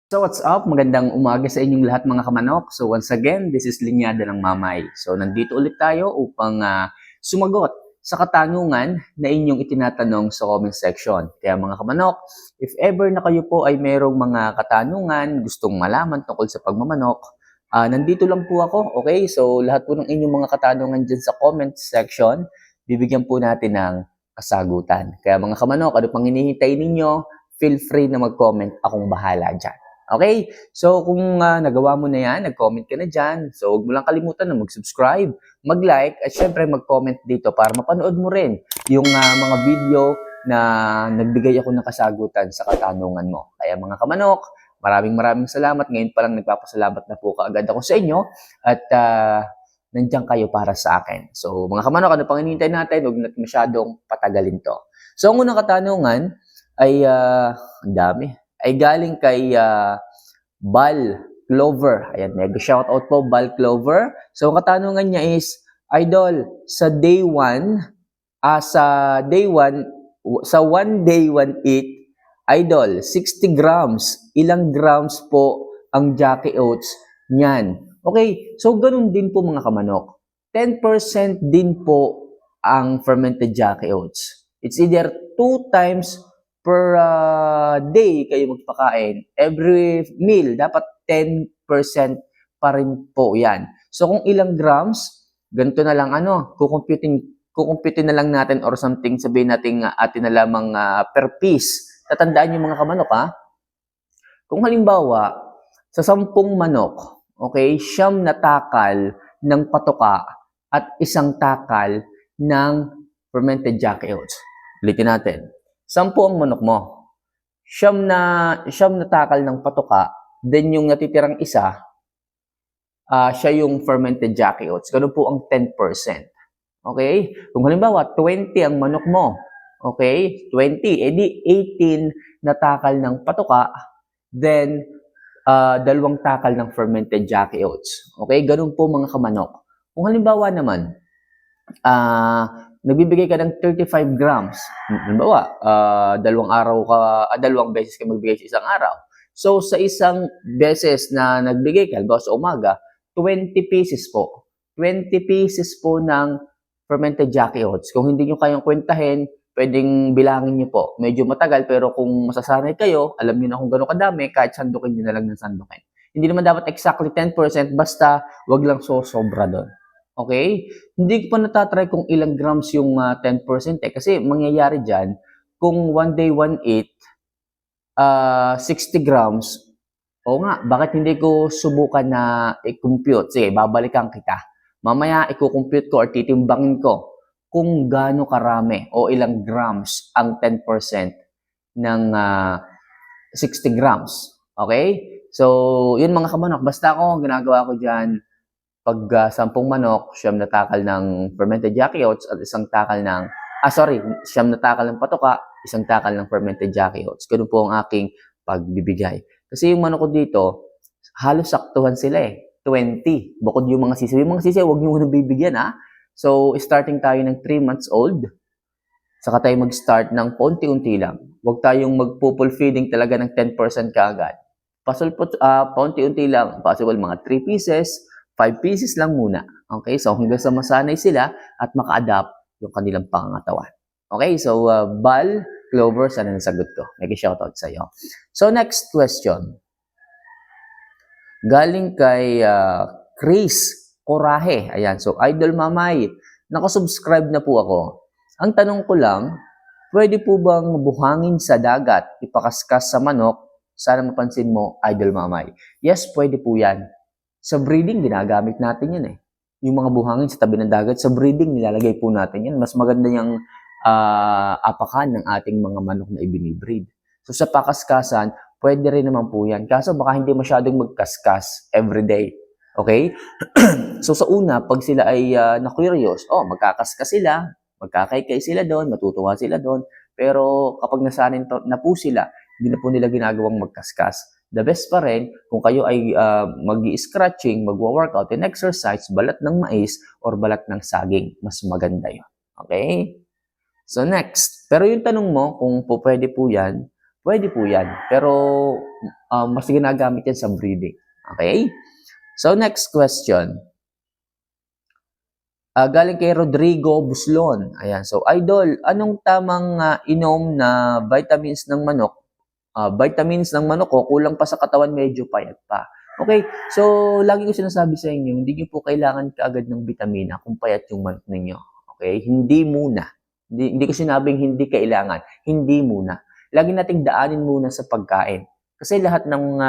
So what's up? Magandang umaga sa inyong lahat mga kamanok. So once again, this is Linyada ng Mamay. So nandito ulit tayo upang sumagot sa katanungan na inyong itinatanong sa comment section. Kaya mga kamanok, if ever na kayo po ay merong mga katanungan, gustong malaman tungkol sa pagmamanok, nandito lang po ako. Okay? So lahat po ng inyong mga katanungan dyan sa comment section, bibigyan po natin ng kasagutan. Kaya mga kamanok, ano pang hinihintay ninyo? Feel free na mag-comment. Akong bahala dyan. Okay? So, kung nagawa mo na yan, nag-comment ka na dyan. So, huwag mo lang kalimutan na mag-subscribe, mag-like, at syempre mag-comment dito para mapanood mo rin yung mga video na nagbigay ako ng kasagutan sa katanungan mo. Kaya mga kamanok, maraming salamat. Ngayon pa lang nagpapasalamat na po kaagad ako sa inyo at nandiyan kayo para sa akin. So, mga kamanok, ano pang hinihintay natin? Huwag natin masyadong patagalin to. So, ang unang katanungan ay, ang dami, ay galing kay Bal Clover. Ayan, mega shoutout po, Bal Clover. So, ang katanungan niya is, Idol, sa day 1, sa one day, one eat, Idol, 60 grams. Ilang grams po ang Jackie Oats niyan? Okay, so ganun din po mga kamanok. 10% din po ang fermented Jackie Oats. It's either 2 times per day kayo magpakain. Every meal, dapat 10% pa rin po yan. So, kung ilang grams, ganito na lang kukumputin na lang natin or something, sabihin natin atin na lamang per piece. Tatandaan yung mga kamanok, ha? Kung halimbawa, sa 10 manok, okay, 9 na takal ng patoka at 1 takal ng fermented Jackie Oats. Ulitin natin. 10 ang manok mo. Siyam na takal ng patoka, then yung natitirang isa, siya yung fermented Jackie Oats. Ganun po ang 10%. Okay? Kung halimbawa, 20 ang manok mo, okay? 20, edi 18 na takal ng patoka, then 2 takal ng fermented Jackie Oats. Okay? Ganun po mga kamanok. Kung halimbawa naman, nagbibigay ka ng 35 grams. Halimbawa, 2 beses ka magbigay sa isang araw. So, sa isang beses na nagbigay ka, halimbawa sa umaga, 20 pieces po. 20 pieces po ng fermented Jackie Oats. Kung hindi nyo kayang kwentahin, pwedeng bilangin nyo po. Medyo matagal, pero kung masasanay kayo, alam nyo na kung gano'ng kadami, kahit sandukin nyo na lang ng sandukin. Hindi naman dapat exactly 10%, basta wag lang sobra doon. Okay? Hindi ko pa natatry kung ilang grams yung 10% kasi mangyayari dyan, kung one day, one eat, 60 grams, o nga, bakit hindi ko subukan na i-compute? Sige, babalikan kita. Mamaya, i-compute ko or titimbangin ko kung gaano karami o ilang grams ang 10% ng 60 grams. Okay? So, yun mga kamanok. Basta ako, ginagawa ko dyan, pag 10 manok, 9 na takal ng fermented Jackie Oats at 1 takal ng, 9 na takal ng patoka, 1 takal ng fermented Jackie Oats. Ganun po ang aking pagbibigay. Kasi yung manok ko dito, halos saktuhan sila eh. 20. Bukod yung mga sisiw. Yung mga sisiw, huwag nyo muna bibigyan ha. So, starting tayo ng 3 months old. Saka tayo mag-start ng paunti-unti lang. Huwag tayong mag-full feeding talaga ng 10% kaagad. Paunti-unti lang. Possible mga 3 pieces, 5 pieces lang muna. Okay? So, hanggang sa masanay sila at maka-adapt yung kanilang pangangatawan. Okay? So, Bal Clover, sana nasagot ko. Nag-shoutout sa iyo. So, next question. Galing kay Chris Coraje. Ayan. So, Idol Mamay, nakasubscribe na po ako. Ang tanong ko lang, pwede po bang buhangin sa dagat, ipakaskas sa manok? Sana mapansin mo, Idol Mamay. Yes, pwede po yan. Sa breeding, ginagamit natin yan eh. Yung mga buhangin sa tabi ng dagat, sa breeding, nilalagay po natin yan. Mas maganda yung apakan ng ating mga manok na ibinibreed. So sa pakaskasan, pwede rin naman po yan. Kaso baka hindi masyadong magkaskas everyday. Okay? So sa una, pag sila ay na-curious, magkakaskas sila, magkakaykay sila doon, matutuwa sila doon. Pero kapag nasanin na po sila, hindi na po nila ginagawang magkaskas. The best pa rin, kung kayo ay mag-i-scratching, magwa-workout and exercise, balat ng mais or balat ng saging. Mas maganda yun. Okay? So next, pero yung tanong mo, kung po pwede po yan, pwede po yan. Pero mas ginagamit yan sa breeding. Okay? So, next question. Galing kay Rodrigo Buslon. Ayan. So, Idol, anong tamang inom na vitamins ng manok? Vitamins ng manok ko, kulang pa sa katawan, medyo payat pa. Okay, so lagi ko sinasabi sa inyo, hindi niyo po kailangan kaagad ng vitamina kung payat yung manok ninyo. Okay, hindi muna. Hindi ko sinabing hindi kailangan, hindi muna. Lagi nating daanin muna sa pagkain. Kasi lahat ng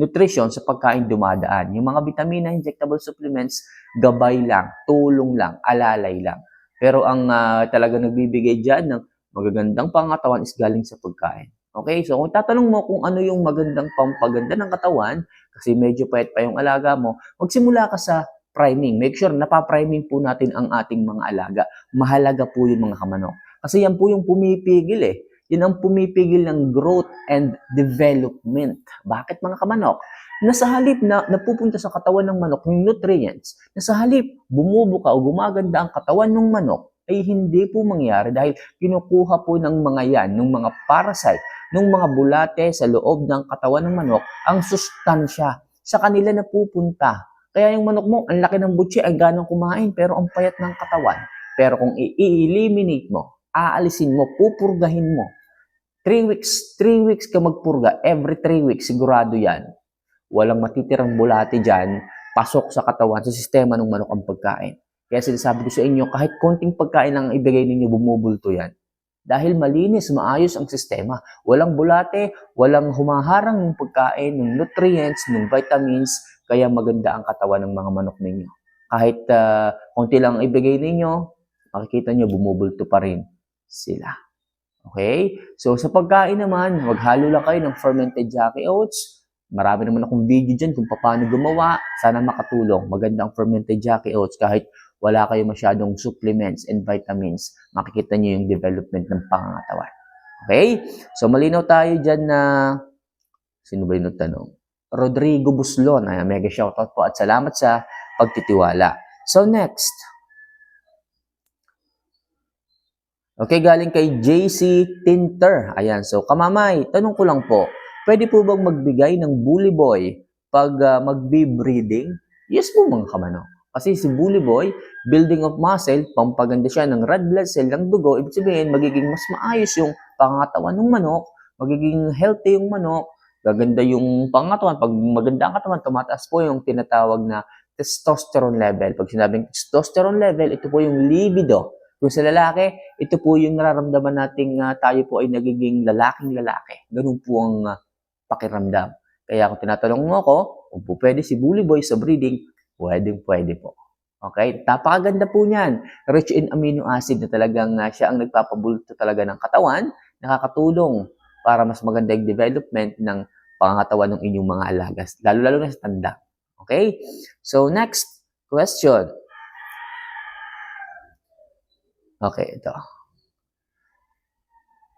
nutrition sa pagkain dumadaan. Yung mga vitamina, injectable supplements, gabay lang, tulong lang, alalay lang. Pero ang talaga nagbibigay dyan ng magagandang pangatawan is galing sa pagkain. Okay, so kung tatanong mo kung ano yung magandang pampaganda ng katawan, kasi medyo payat pa yung alaga mo, magsimula ka sa priming. Make sure napapriming po natin ang ating mga alaga. Mahalaga po yung mga kamanok. Kasi yan po yung pumipigil eh. Yan ang pumipigil ng growth and development. Bakit mga kamanok? Nasa halip na napupunta sa katawan ng manok yung nutrients, nasa halip bumubuka o gumaganda ang katawan ng manok, ay hindi po mangyari dahil kinukuha po ng mga yan, ng mga parasite, ng mga bulate sa loob ng katawan ng manok, ang sustansya sa kanila na pupunta. Kaya yung manok mo, ang laki ng butsi, ay ganang kumain, pero ang payat ng katawan. Pero kung i-eliminate mo, aalisin mo, pupurgahin mo, 3 weeks ka magpurga, every 3 weeks, sigurado yan. Walang matitirang bulate dyan, pasok sa katawan, sa sistema ng manok ang pagkain. Kaya sinasabi ko sa inyo, kahit konting pagkain lang ibigay ninyo, bumubulto yan. Dahil malinis, maayos ang sistema. Walang bulate, walang humaharang ng pagkain, ng nutrients, ng vitamins, kaya maganda ang katawan ng mga manok ninyo. Kahit konti lang ibigay ninyo, makikita nyo, bumubulto pa rin sila. Okay? So, sa pagkain naman, maghalo lang kayo ng fermented Jackie Oats. Marami naman akong video dyan kung paano gumawa. Sana makatulong. Maganda ang fermented Jackie Oats kahit wala kayo masyadong supplements and vitamins. Makikita nyo yung development ng pangangatawan. Okay? So, malinaw tayo dyan na... Sino ba yung tanong? Rodrigo Buslon. Ayan, mega shoutout po at salamat sa pagtitiwala. So, next. Okay, galing kay JC Tinter. Ayan, so kamamay, tanong ko lang po, pwede po bang magbigay ng bully boy pag magbe-breeding? Yes po mga kamanok. Kasi si bully boy, building of muscle, pampaganda siya ng red blood cell, ng dugo, ibig sabihin, magiging mas maayos yung pangatawan ng manok, magiging healthy yung manok, gaganda yung pangatawan. Pag maganda ang katawan, tumataas po yung tinatawag na testosterone level. Pag sinabing testosterone level, ito po yung libido. Kung sa lalaki, ito po yung nararamdaman nating tayo po ay nagiging lalaking lalaki. Ganun po ang pakiramdam. Kaya kung tinatanong mo ako, kung po pwede si bully boy sa breeding, pwede po. Okay? Napakaganda po niyan. Rich in amino acid na talagang siya ang nagpapabulto talaga ng katawan, nakakatulong para mas maganda yung development ng pangangatawan ng inyong mga alagas, lalo-lalo na sa tanda. Okay? So, next question. Okay, ito.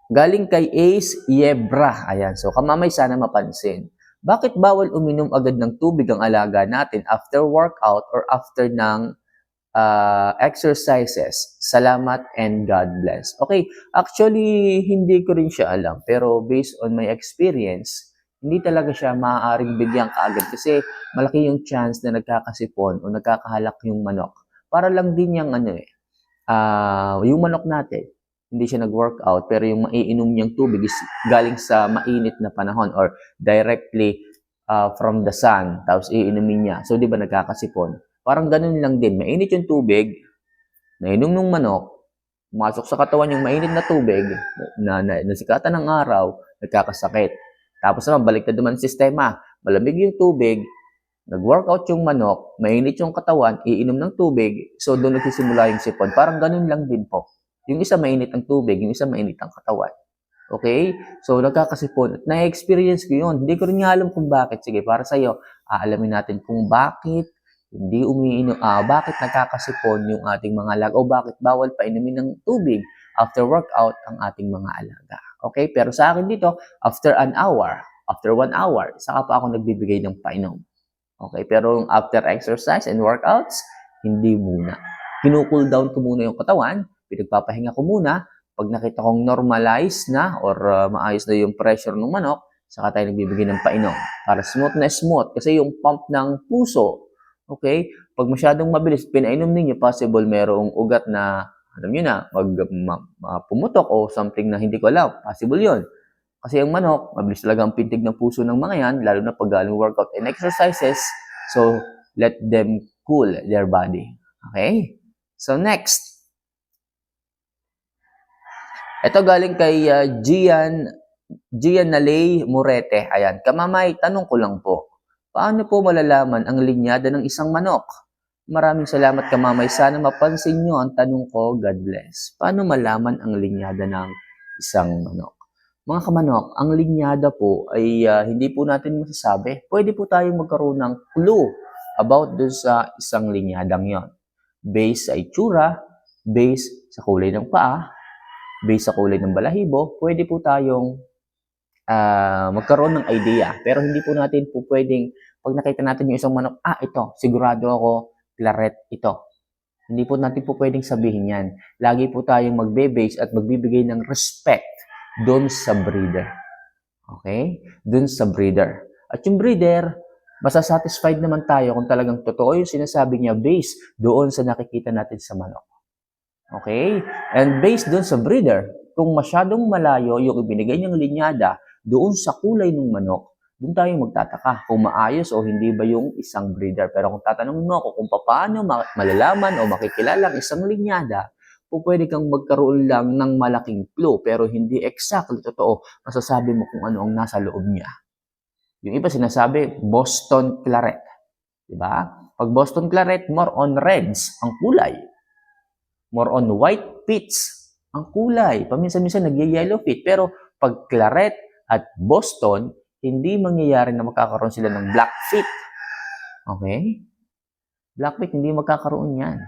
Galing kay Ace Yebra. Ayan, so kamamay sana mapansin. Bakit bawal uminom agad ng tubig ang alaga natin after workout or after ng exercises? Salamat and God bless. Okay, actually, hindi ko rin siya alam. Pero based on my experience, hindi talaga siya maaaring bigyan kaagad kasi malaki yung chance na nagkakasipon o nagkakahalak yung manok. Para lang din yung yung manok natin, hindi siya nag-workout, pero yung maiinom niyang tubig is galing sa mainit na panahon or directly from the sun, tapos iinumin niya. So, di ba nagkakasipon? Parang ganun lang din. Mainit yung tubig, nainom ng manok, pumasok sa katawan yung mainit na tubig, nasikatan ng araw, nagkakasakit. Tapos naman, balik na naman sistema. Malamig yung tubig, nag-workout yung manok, mainit yung katawan, iinom ng tubig, so doon nagsisimula yung sipon. Parang ganun lang din po. Yung isa mainit ang tubig, yung isa mainit ang katawan. Okay? So, nagkakasipon. At na-experience ko yun. Hindi ko rin nga alam kung bakit. Sige, para sa'yo, aalamin natin kung bakit hindi umiinom, bakit nagkakasipon yung ating mga alaga o bakit bawal pa inumin ng tubig after workout ang ating mga alaga. Okay? Pero sa akin dito, after 1 hour, saka pa ako nagbibigay ng painom. Okay, pero after exercise and workouts, hindi muna. Kinu-cool down ko muna yung katawan, pinagpapahinga ko muna, Pag nakita kong normalize na or maayos na yung pressure ng manok, saka tayo nagbibigay ng painom para smooth na smooth. Kasi yung pump ng puso, okay, pag masyadong mabilis, pinainom ninyo, possible merong ugat na, alam nyo na, pumutok o something na hindi ko alam. Possible yon. Kasi ang manok, mabilis talaga ang pintig ng puso ng mga yan, lalo na pag galing workout and exercises. So, let them cool their body. Okay? So, next. Ito galing kay Gian Nalay Morete. Ayan. Kamamay, tanong ko lang po. Paano po malalaman ang linyada ng isang manok? Maraming salamat, Kamamay. Sana mapansin nyo ang tanong ko. God bless. Paano malaman ang linyada ng isang manok? Mga kamanok, ang linyada po ay hindi po natin masasabi. Pwede po tayong magkaroon ng clue about dun sa isang linyadang yon. Based sa itsura, based sa kulay ng paa, based sa kulay ng balahibo, pwede po tayong magkaroon ng idea. Pero hindi po natin po pwedeng, pag nakita natin yung isang manok, ito, sigurado ako, claret ito. Hindi po natin po pwedeng sabihin yan. Lagi po tayong magbe-base at magbibigay ng respect doon sa breeder. Okay? Doon sa breeder. At yung breeder, masasatisfied naman tayo kung talagang totoo yung sinasabi niya based doon sa nakikita natin sa manok. Okay? And based doon sa breeder, kung masyadong malayo yung ibinigay niyang linyada doon sa kulay ng manok, doon tayo magtataka kung maayos o hindi ba yung isang breeder. Pero kung tatanungin mo ako kung paano malalaman o makikilala ang isang linyada, po pwede kang magkaroon lang ng malaking clue pero hindi exactly totoo masasabi mo kung ano ang nasa loob niya. Yung iba sinasabi, Boston Claret. Diba? Pag Boston Claret, more on reds ang kulay. More on white pits ang kulay. Paminsan-minsan nag-yellow pit. Pero pag Claret at Boston, hindi mangyayari na magkakaroon sila ng black pit. Okay? Black pit, hindi magkakaroon yan.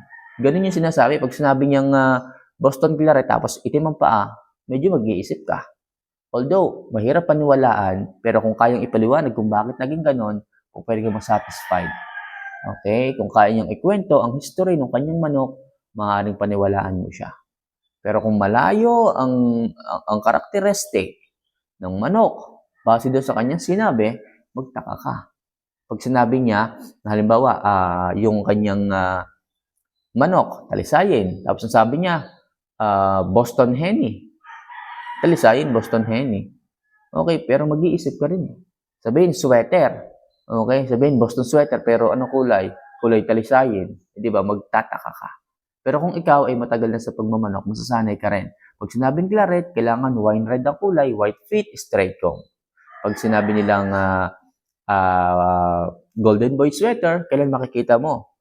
Ganun yung sinasabi. Pag sinabi niyang Boston Claret tapos itim ang paa, medyo mag-iisip ka. Although, mahirap paniwalaan, pero kung kayang ipaliwanag kung bakit naging ganon, kung pwede kang masatisfied. Okay? Kung kaya niyang ikwento ang history ng kanyang manok, maaaring paniwalaan mo siya. Pero kung malayo ang karakteristik ng manok, base doon sa kanyang sinabi, magtaka ka. Pag sinabi niya, halimbawa, yung kanyang manok, talisayin. Tapos sabi niya, Boston Henny. Talisayin, Boston Henny. Okay, pero mag-iisip ka rin. Sabihin, sweater. Okay, sabihin, Boston sweater, pero ano kulay? Kulay talisayin. Di ba? Magtataka ka. Pero kung ikaw ay matagal na sa pagmamanok, masasanay ka rin. Pag sinabing claret, kailangan wine red ang kulay, white feet, straight comb. Pag sinabi nilang golden boy sweater, kailan makikita mo?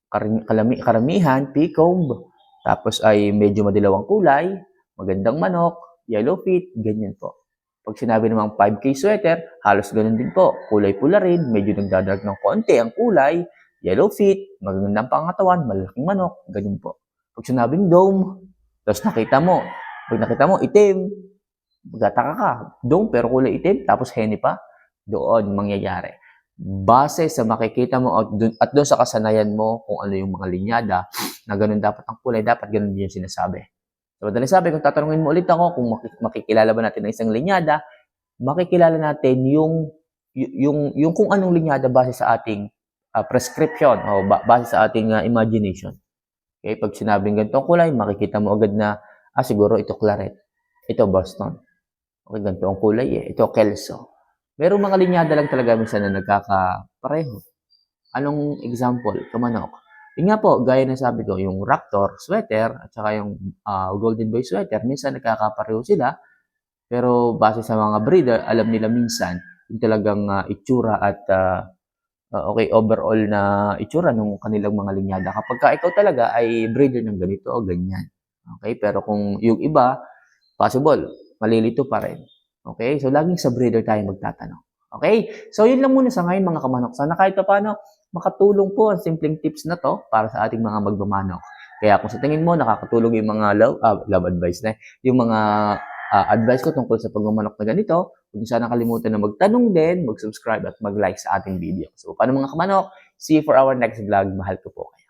Karamihan, peacomb, tapos ay medyo madilaw ang kulay, magandang manok, yellow feet, ganyan po. Pag sinabi namang 5K sweater, halos ganun din po. Kulay pula rin, medyo nagdadrag ng konti ang kulay, yellow feet, magandang pangatawan, malaking manok, ganun po. Pag sinabing dome, tapos pag nakita mo, itim, magtataka ka, dome pero kulay itim, tapos henny pa, doon mangyayari. Base sa makikita mo at doon sa kasanayan mo kung ano yung mga linyada na ganun dapat ang kulay, dapat ganun din yung sinasabi. So, madaling sabi, kung tatanungin mo ulit ako kung makikilala ba natin ang isang linyada, makikilala natin yung kung anong linyada base sa ating prescription o base sa ating imagination. Okay, pag sinabing ganitong kulay, makikita mo agad na siguro ito claret, ito Boston. Okay, ganito ang kulay ito Kelso. Merong mga linyada lang talaga minsan na nagkakapareho. Anong example? Kamanok. Yun nga po, gaya na sabi ko, yung Raptor sweater at saka yung Golden Boy sweater, minsan nagkakapareho sila. Pero base sa mga breeder, alam nila minsan yung talagang itsura at overall na itsura ng kanilang mga linyada. Kapag ka ikaw talaga ay breeder ng ganito o ganyan. Okay? Pero kung yung iba, possible, malilito pa rin. Okay? So, laging sa breeder tayo magtatanong. Okay? So, yun lang muna sa ngayon mga kamanok. Sana kahit paano makatulong po ang simpleng tips na to para sa ating mga magmamanok. Kaya kung sa tingin mo nakakatulong yung mga love advice na, yung mga advice ko tungkol sa pagmamanok na ganito, huwag niyo sana kalimutan na magtanong din, mag-subscribe at mag-like sa ating video. So, paano mga kamanok? See you for our next vlog. Mahal ko po kayo.